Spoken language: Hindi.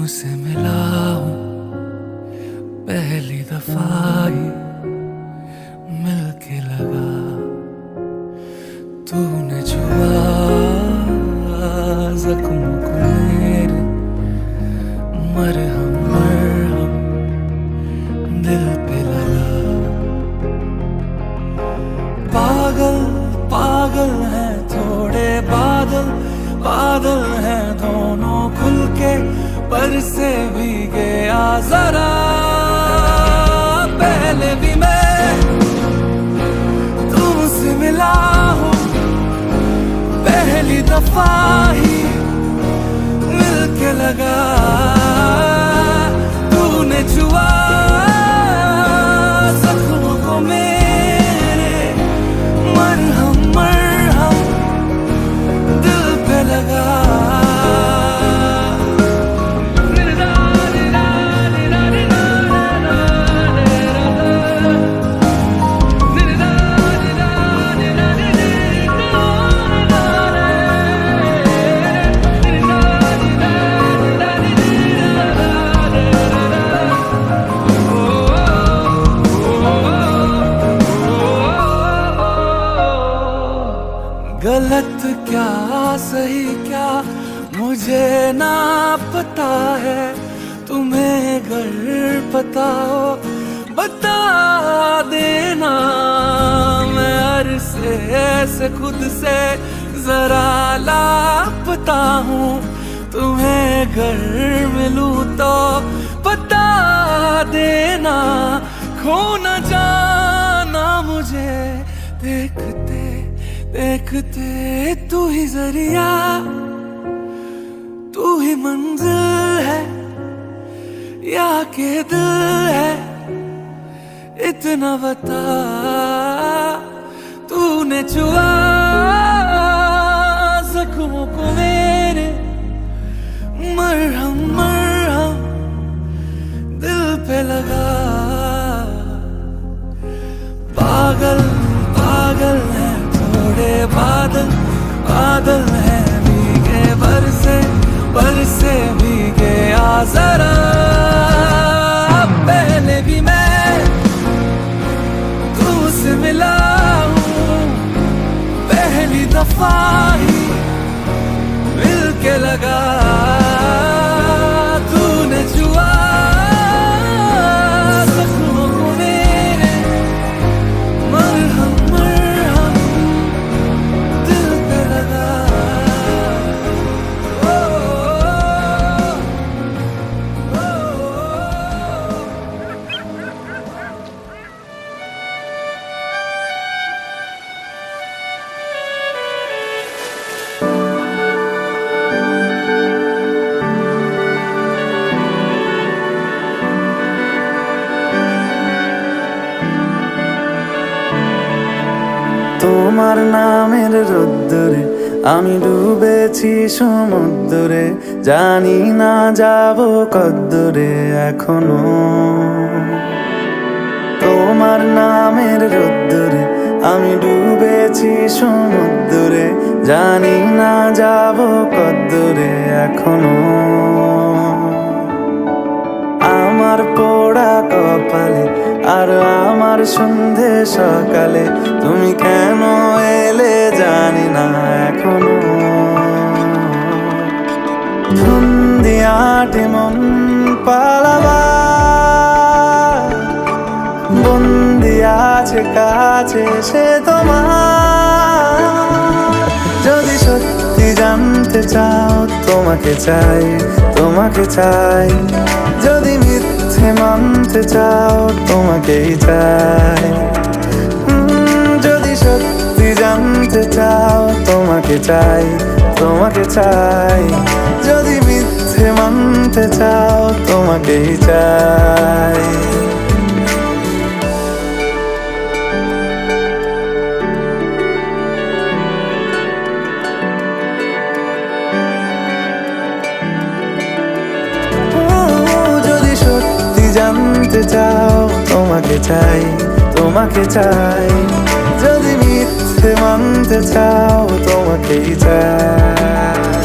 तुमसे मिला हूँ पहली दफा ही मिलके लगा, तूने छुआ जख्मों को मेरे, मरहम मरहम दिल पे लगा। पागल पागल हैं थोड़े बादल, बादल हैं दोनों खुल के, पर से भी गया जरा। पहले भी मैं तुमसे मिला हूँ पहली दफा ही मिलके लगा, तूने छुआ जख्मों को मेरे, मरहम मरहम दिल पे लगा। गलत क्या सही क्या मुझे ना पता है, तुम्हें अगर पता हो बता देना। मैं अरसे से खुद से जरा लापता हूँ, तुम्हें अगर मिलूं तो बता देना। खो न जाना मुझे देखते देखते, तू ही जरिया तू ही मंजिल है या के दिल है, इतना बता। तूने छुआ जख्मों को मेरे, मरहम मरहम दिल पे लगा। पागल पागल है थोड़े बादल, बादल है भीगे बरसे भीगे आ जरा। पहले भी मैं तुमसे मिला हूँ पहली दफा ही मिलके लगा, तूने छुआ जख्मों को मेरे, मरहम मरहम दिल पे लगा। তোমার নামের রোদ্দুরে আমি ডুবেছি সমুদ্রে, জানি না যাব কদ্দুরে এখনো। তোমার নামের রোদ্দুরে আমি ডুবেছি সমুদ্রে, জানি না যাব কদ্দুরে এখনো। আমার পোড়া কপালে আর আমার সন্ধে সকালে, তুমি কেন এলে জানি না এখনো। ধুন্দি আটে মন পালাবার, বন্দি আছে কাছে সে তোমার। যদি সত্যি জানতে চাও তোমাকে চাই, তোমাকে চাই। যদি মিথ্যে মানতে চাও তোমাকেই চাই। যদি সত্যি জানতে চাও তোমাকে চাই, তোমাকে চাই। যদি মিথ্যে মানতে চাও তোমাকেই চাই। জানতে চাও তোমাকে চাই, তোমাকে চাই। যদি মিথ্যে মানতে চাও তোমাকেই চাই।